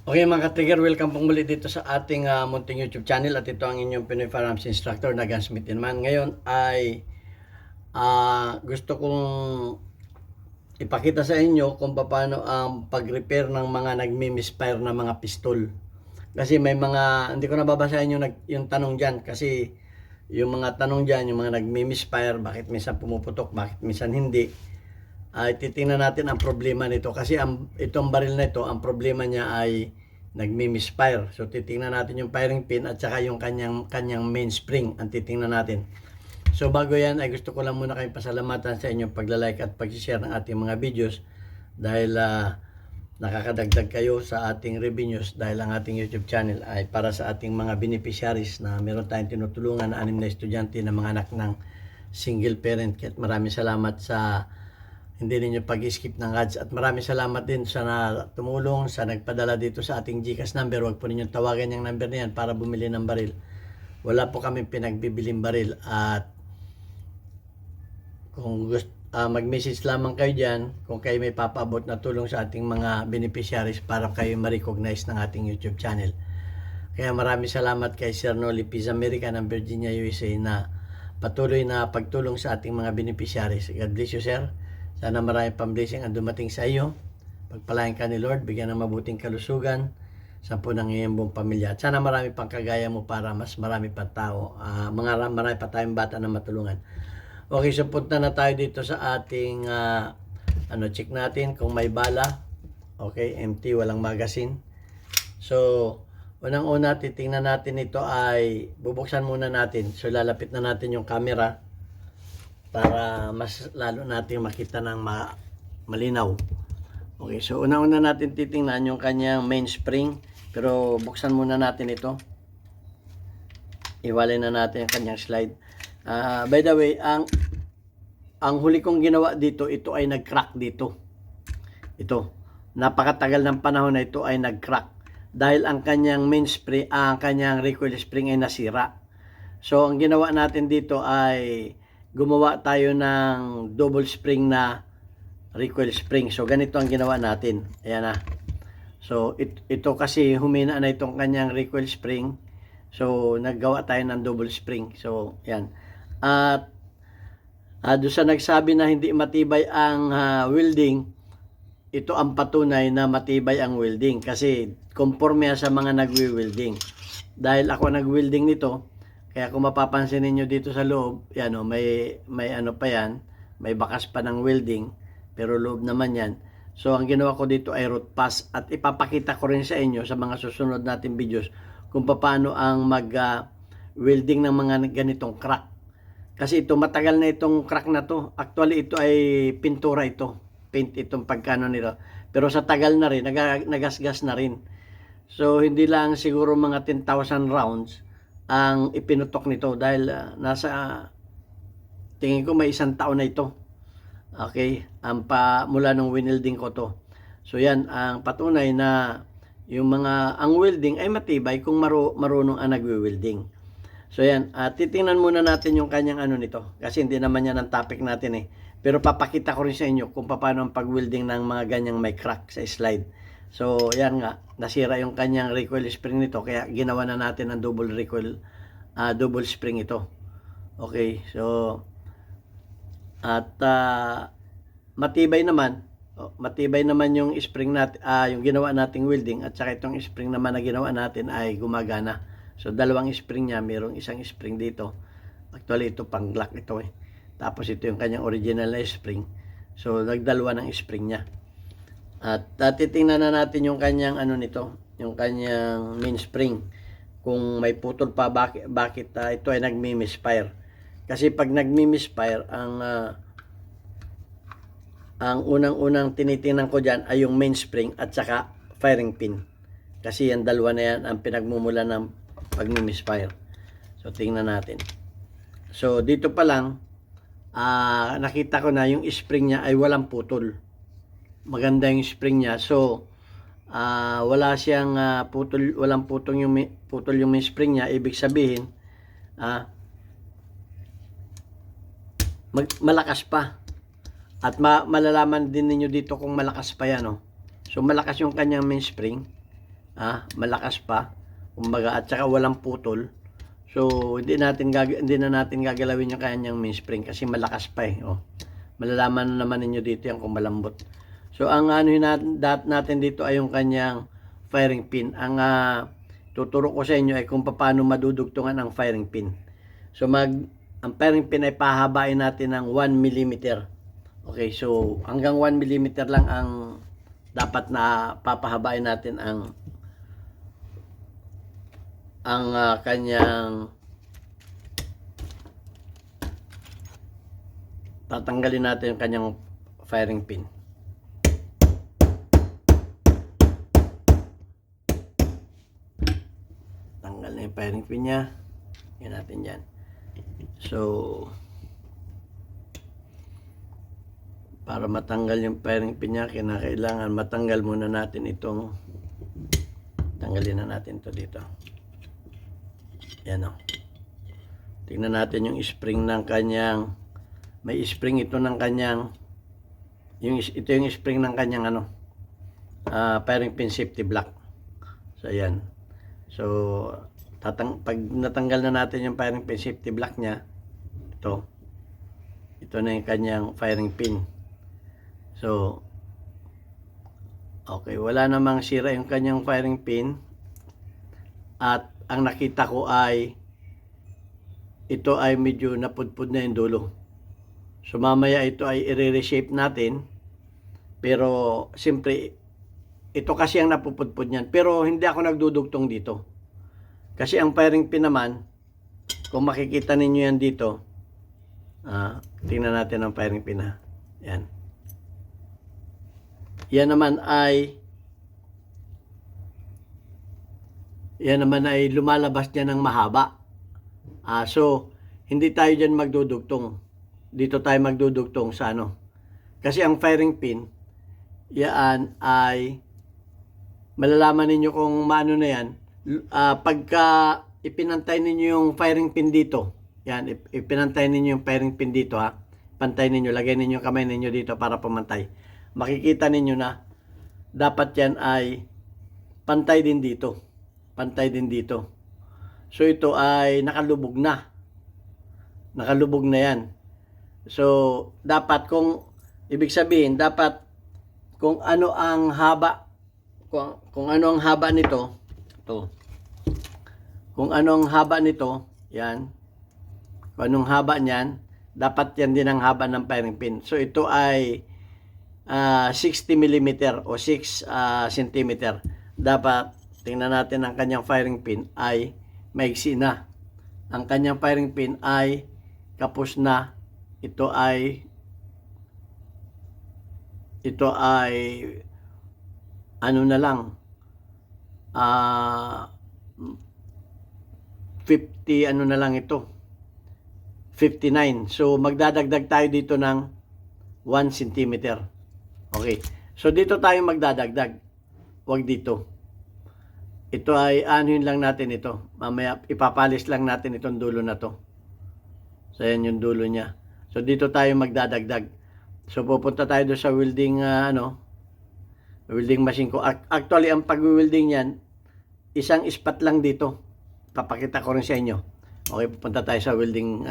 Okay mga ka-trigger, welcome pong muli dito sa ating munting YouTube channel at ito ang inyong Pinoy Firearms Instructor na Gunsmith naman. Ngayon ay gusto kong ipakita sa inyo kung paano ang pag-repair ng mga nagmi-misfire na mga pistol. Kasi may mga, hindi ko nababasahin yung tanong dyan kasi yung mga tanong dyan, yung mga nagmi-misfire, bakit minsan pumuputok, bakit minsan hindi, ay titingnan natin ang problema nito kasi itong baril na ito, ang problema niya ay nagmi-misfire. So titingnan natin yung firing pin at saka yung kanyang mainspring ang titingnan natin. So bago yan ay gusto ko lang muna kayong pasalamatan sa inyong pagla-like at pag-share ng ating mga videos dahil nakakadagdag kayo sa ating revenues dahil ang ating YouTube channel ay para sa ating mga beneficiaries na meron tayong tinutulungan na 6 na estudyante na mga anak ng single parent. Kaya maraming salamat sa hindi ninyo pag-skip ng ads at maraming salamat din sa tumulong sa nagpadala dito sa ating GCash number. Huwag po ninyong tawagan yung number na yan para bumili ng baril. Wala po kami pinagbibiling baril at kung gusto, mag-message lamang kayo dyan kung kayo may papaabot na tulong sa ating mga beneficiaries para kayo ma-recognize ng ating YouTube channel. Kaya maraming salamat kay Sir Noli Piz America ng Virginia, USA na patuloy na pagtulong sa ating mga beneficiaries. God bless you, sir. Sana maraming pang-blessing ang dumating sa iyo. Pagpalain ka ni Lord, bigyan ng mabuting kalusugan sa po ng iyong buong pamilya. At sana marami pang kagaya mo para mas marami pa tao, marami pa tayong bata na matulungan. Okay, so punta na tayo dito sa ating check natin kung may bala. Okay, empty, walang magazine. So, unang-una titingnan natin ito ay bubuksan muna natin. So, lalapit na natin yung camera para mas lalo natin makita ng malinaw. Okay, so una-una natin titingnan yung kanyang mainspring. Pero buksan muna natin ito. Iwalay na natin yung kanyang slide. By the way, ang huli kong ginawa dito, ito ay nag-crack dito. Ito, napakatagal ng panahon na ito ay nag-crack. Dahil ang kanyang mainspring, ang kanyang recoil spring ay nasira. So, ang ginawa natin dito ay gumawa tayo ng double spring na recoil spring. So, ganito ang ginawa natin. Ayan na. So, ito kasi humina na itong kanyang recoil spring. So, naggawa tayo ng double spring. So, yan. At doon sa nagsabi na hindi matibay ang welding, ito ang patunay na matibay ang welding. Kasi, conforme sa mga nagwi-welding. Dahil ako nag-welding nito, kaya kung mapapansin niyo dito sa loob, yan o, may ano pa yan, may bakas pa ng welding, pero loob naman yan. So, ang ginawa ko dito ay root pass at ipapakita ko rin sa inyo sa mga susunod natin videos kung paano ang mag-welding ng mga ganitong crack. Kasi ito, matagal na itong crack na to. Actually, ito ay pintura ito. Paint itong pagkano nito. Pero sa tagal na rin, nagasgas na rin. So, hindi lang siguro mga 10,000 rounds ang ipinutok nito dahil nasa tingin ko may 1 taon na ito. Okay, mula nung winelding ko to. So yan ang patunay na yung ang welding ay matibay kung marunong ang nagwe-welding. So yan, titingnan muna natin yung kanyang ano nito kasi hindi naman yan ang topic natin eh. Pero papakita ko rin sa inyo kung paano ang pag-welding ng mga ganyang may crack sa slide. So yan nga, nasira yung kanyang recoil spring nito kaya ginawa na natin ang double recoil, double spring ito. Okay, so at matibay naman yung spring natin, yung ginawa nating welding at saka itong spring naman na ginawa natin ay gumagana. So dalawang spring niya, mayroong isang spring dito. Actually ito pang Glock ito eh. Tapos ito yung kanyang original na spring. So nagdalawa ng spring niya. At titingnan na natin yung kanyang ano nito, yung kanyang mainspring. Kung may putol pa, bakit ito ay nagmi-misfire. Kasi pag nagmi-misfire, ang unang-unang tinitingnan ko dyan ay yung mainspring at saka firing pin. Kasi yan dalawa na yan ang pinagmumula ng pag-misfire. So tingnan natin. So dito pa lang, nakita ko na yung spring niya ay walang putol. Maganda yung spring niya. So wala siyang putol, walang putol yung spring niya. Ibig sabihin, malakas pa. At malalaman din ninyo dito kung malakas pa yan. Oh. So malakas yung kanyang mainspring. malakas pa, kumbaga, at saka walang putol. So hindi na natin gagalawin yung kanyang mainspring kasi malakas pa eh. Malalaman naman ninyo dito yan kung malambot. So ang natin dito ay yung kanyang firing pin. Ang tuturo ko sa inyo ay kung paano madudugtungan ang firing pin. So ang firing pin ay pahabain natin ng 1 mm. Okay, so hanggang 1 mm lang ang dapat na papahabain natin ang kanyang tatanggalin natin yung kanyang firing pin. Tanggal na yung firing pin niya. Yan natin yan. So para matanggal yung firing pin niya, kinakailangan matanggal muna natin itong, tanggalin na natin to dito. Yan o. Tingnan natin yung spring ng kanyang, may spring ito ng kanyang, ito yung spring ng kanyang firing pin safety block. So yan. So pag natanggal na natin yung firing pin safety block niya, ito na yung kanyang firing pin. So okay, wala namang sira yung kanyang firing pin, at ang nakita ko ay ito ay medyo napudpud na yung dulo. So mamaya ito ay i-reshape natin, pero siyempre ito kasi ang napupudpud niyan, pero hindi ako nagdudugtong dito kasi ang firing pin naman, kung makikita ninyo yan dito, tingnan natin ang firing pin yan naman ay lumalabas niya ng mahaba. So hindi tayo dyan magdudugtong. Dito tayo magdudugtong sa kasi ang firing pin, yan ay malalaman ninyo kung maano na yan pagka ipinantay ninyo yung firing pin dito. Yan, ipinantay ninyo yung firing pin dito pantay ninyo, lagay ninyo yung kamay ninyo dito para pumantay. Makikita ninyo na dapat yan ay pantay din dito. Pantay din dito. So ito ay nakalubog na. Nakalubog na yan. So dapat, kung ibig sabihin, dapat kung ano ang haba, kung ano ang haba nito, kung ano ang haba nito, yan. Kung anong haba niyan, dapat yan din ang haba ng firing pin. So ito ay 60 mm o 6 cm. Dapat tingnan natin ang kanyang firing pin ay maigsi na. Ang kanyang firing pin ay kapos na. Ito ay ano na lang, 50 ano na lang ito, 59. So magdadagdag tayo dito ng 1 cm. Okay, so dito tayo magdadagdag, wag dito. Ito ay anuhin lang natin ito. Mamaya ipapalis lang natin itong dulo na to. So yan yung dulo niya. So dito tayo magdadagdag. So pupunta tayo doon sa welding welding machine ko. Actually ang pag-welding niyan, isang spot lang dito. Papakita ko rin sa inyo. Okay, pupunta tayo sa welding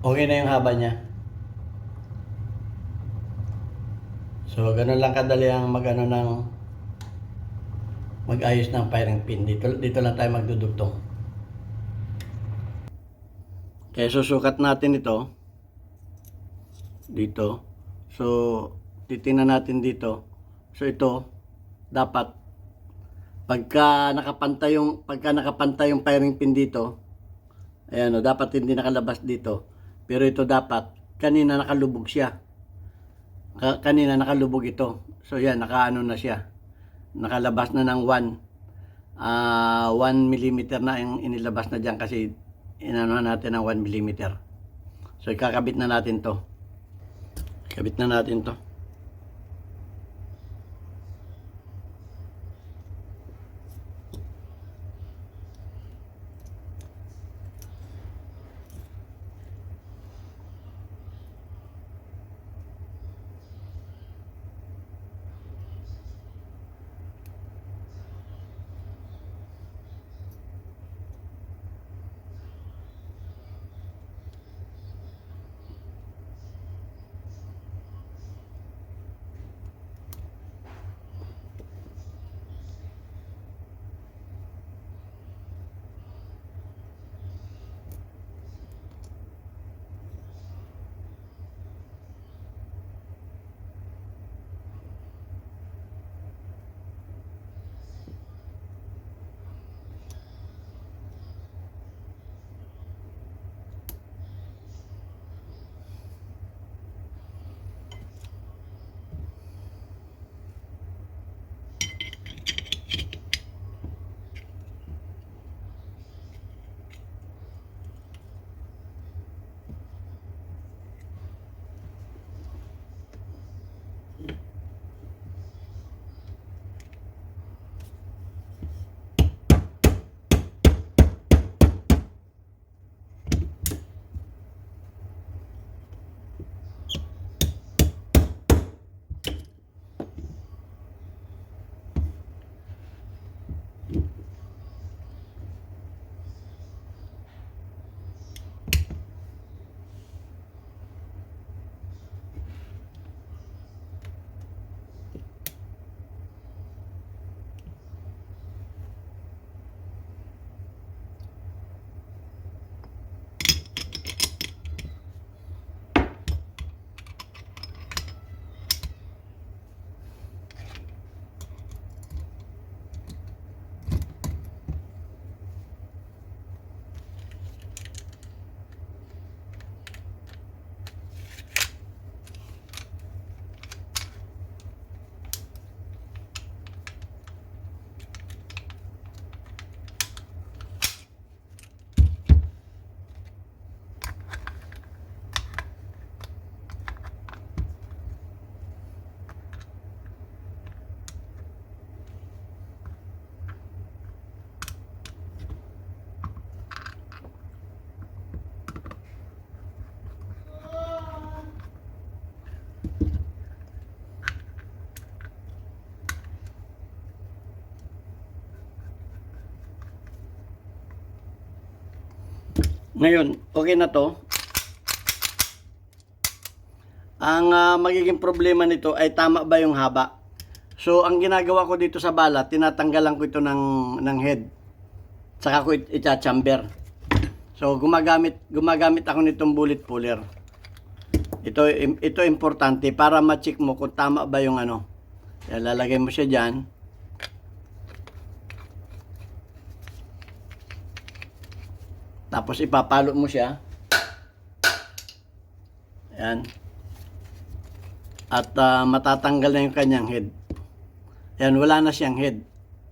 Okay na yung haba niya. So, ganun lang kadali ang mag-ayos ng firing pin. Dito lang tayo magdudugtong. Kaya susukat natin ito. Dito. So, titingnan natin dito. So, ito, dapat, pagka nakapantay yung firing pin dito, ayan o, dapat hindi nakalabas dito. Pero ito dapat, kanina nakalubog siya. Kanina nakalubog ito. So yan, nakaano na siya. Nakalabas na ng 1 mm na yung inilabas na dyan kasi inano natin ng 1 mm. So ikakabit na natin to. Kabit na natin to. Ngayon, okay na to. Ang magiging problema nito ay tama ba yung haba. So, ang ginagawa ko dito sa bala, tinatanggalan ko ito ng head. Saka ko i-chamber. So, gumagamit ako nitong bullet puller. Ito importante para ma-check mo kung tama ba yung ano. Yan, lalagay mo siya dyan. Tapos ipapalo mo siya. Ayan. At matatanggal na yung kanyang head. Ayan, wala na siyang head.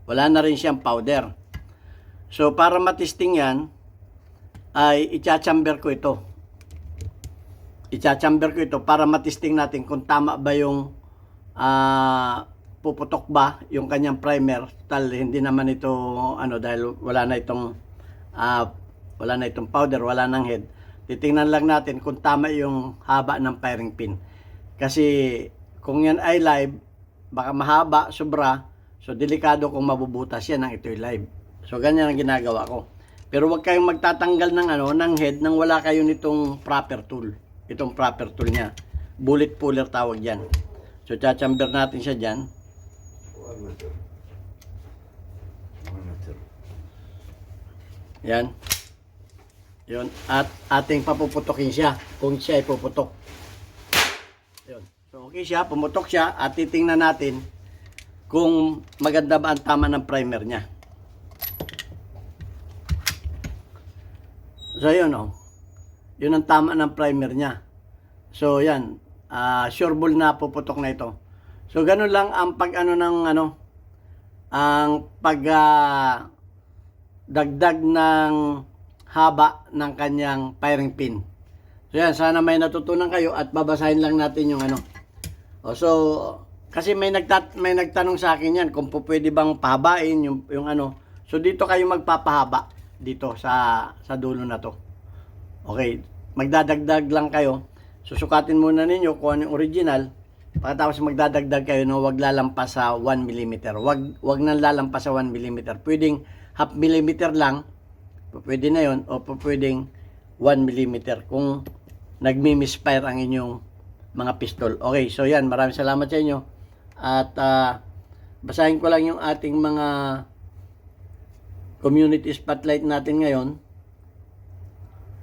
Wala na rin siyang powder. So, para matesting yan, ay i-chamber ko ito. I-chamber ko ito para matesting natin kung tama ba yung puputok ba yung kanyang primer. Tal, hindi naman ito, dahil wala na itong powder, wala nang head. Titingnan lang natin kung tama yung haba ng firing pin. Kasi kung yan ay live, baka mahaba, sobra. So, delikado kung mabubutas yan ang ito'y live. So, ganyan ang ginagawa ko. Pero huwag kayong magtatanggal ng, ng head nang wala kayo nitong proper tool. Itong proper tool niya. Bullet puller tawag yan. So, chachamber natin siya dyan. Yan. Yun. At ating papuputokin siya kung siya ay puputok. Yun. So, okay siya. Pumutok siya. At titingnan natin kung maganda ba ang tama ng primer niya. So, yun o. Yun ang tama ng primer niya. So, yan. Sure ball na puputok na ito. So, ganun lang ang ang dagdag ng haba ng kanyang firing pin. So, yan. Sana may natutunan kayo at babasahin lang natin yung So, kasi may nagtanong sa akin yan kung pwede bang pahabain yung So, dito kayo magpapahaba dito sa dulo na to. Okay, magdadagdag lang kayo. Susukatin muna ninyo kung ano yung original. Pagkatapos magdadagdag kayo wag lalampas sa 1 mm. Wag nang lalampas sa 1 mm. Pwedeng half millimeter lang. Pwede na yon o pwedeng 1 mm kung nagmi-misfire ang inyong mga pistol. Okay, so yan, maraming salamat sa inyo. At basahin ko lang yung ating mga community spotlight natin ngayon.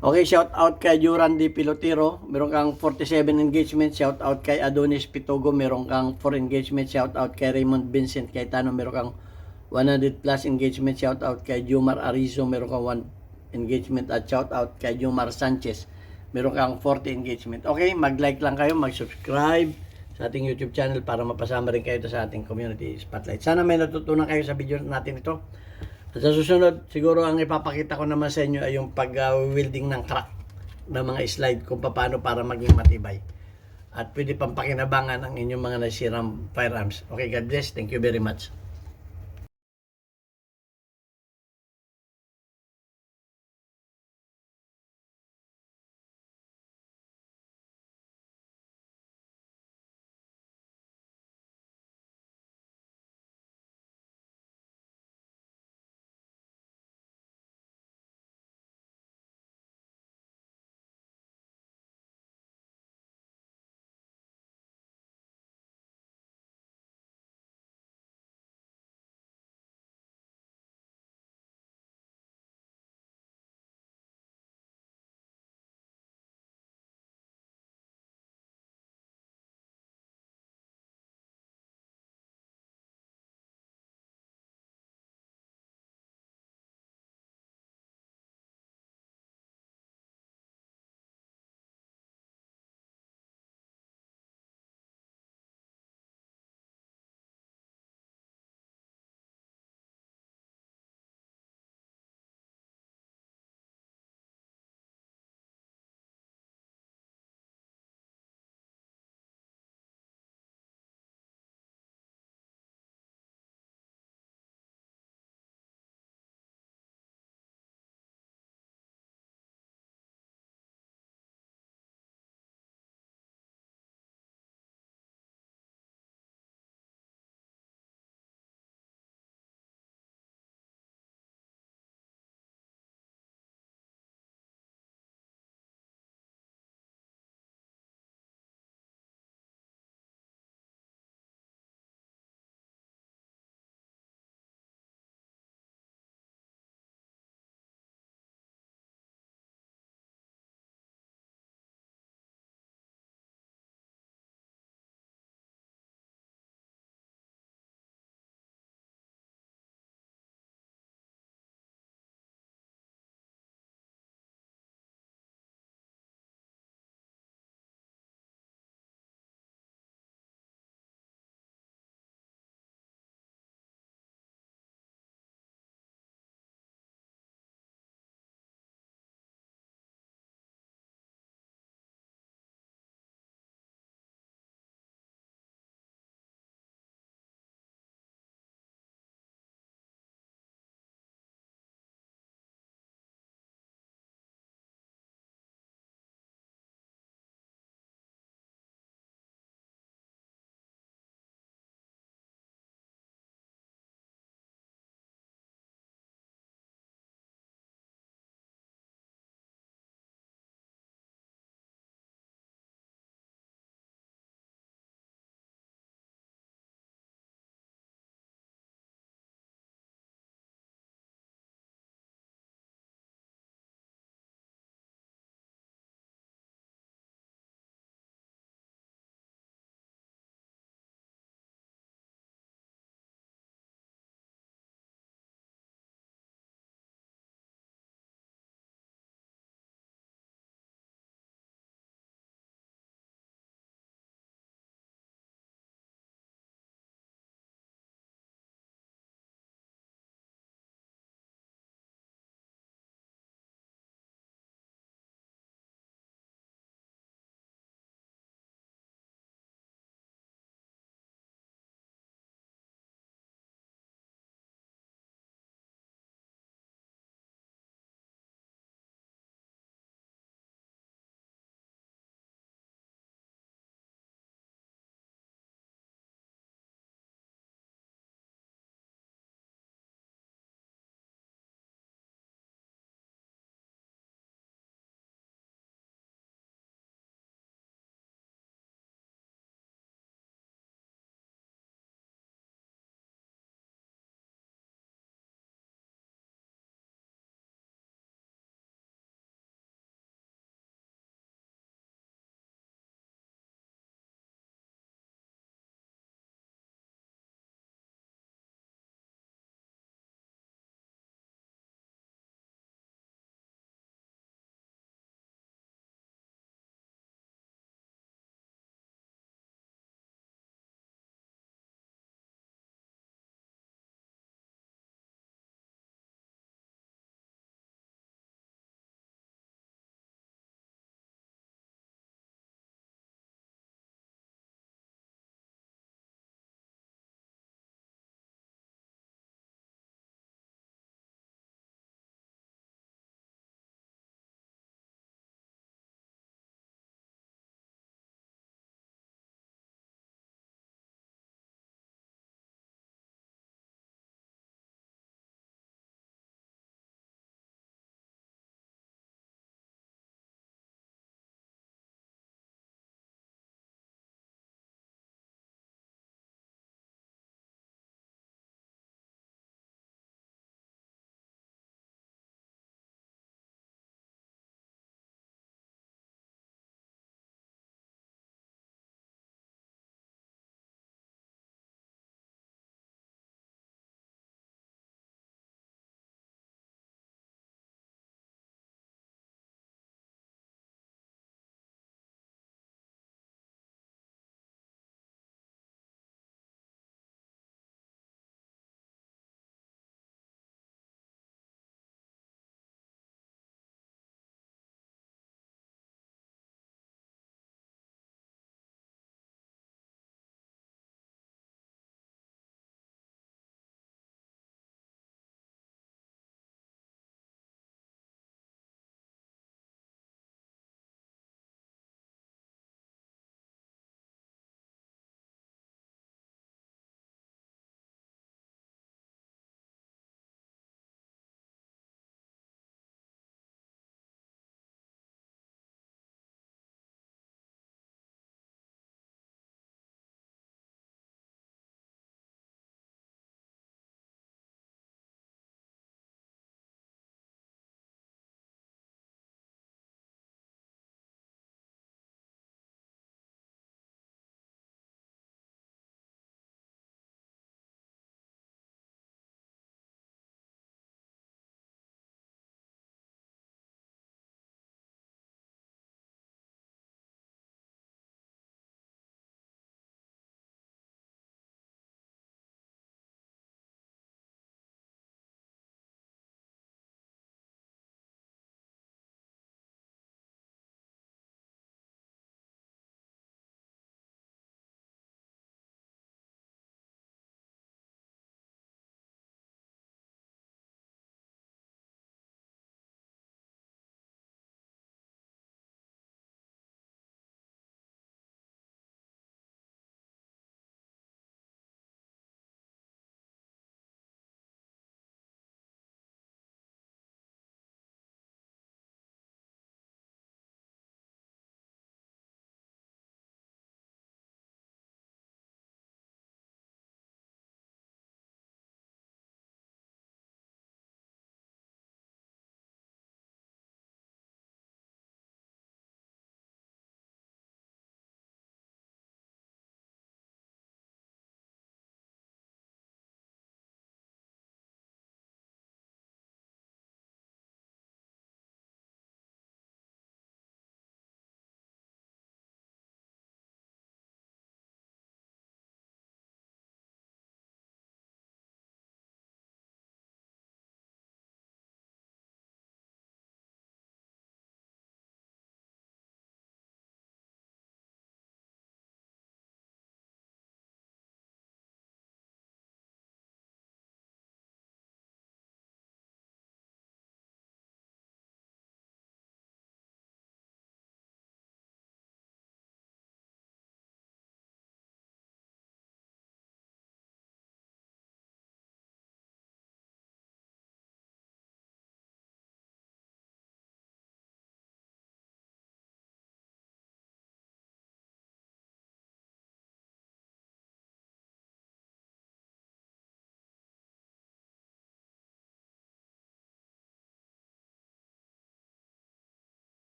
Okay, shout out kay Duran D. Pilotero, meron kang 47 engagement. Shout out kay Adonis Pitogo, meron kang 4 engagement. Shout out kay Raymond Vincent Cayetano, meron kang 100 plus engagement. Shout out kay Jomar Arizo, meron kang 1 engagement. At shout out kay Jomar Sanchez, meron kang 40 engagement. Okay, mag-like lang kayo, mag-subscribe sa ating YouTube channel para mapasama rin kayo sa ating community spotlight. Sana may natutunan kayo sa video natin ito. At sa susunod, siguro ang ipapakita ko naman sa inyo ay yung pag-welding ng crack ng mga slide kung paano para maging matibay. At pwede pang pakinabangan ang inyong mga nasirang firearms. Okay, God bless. Thank you very much.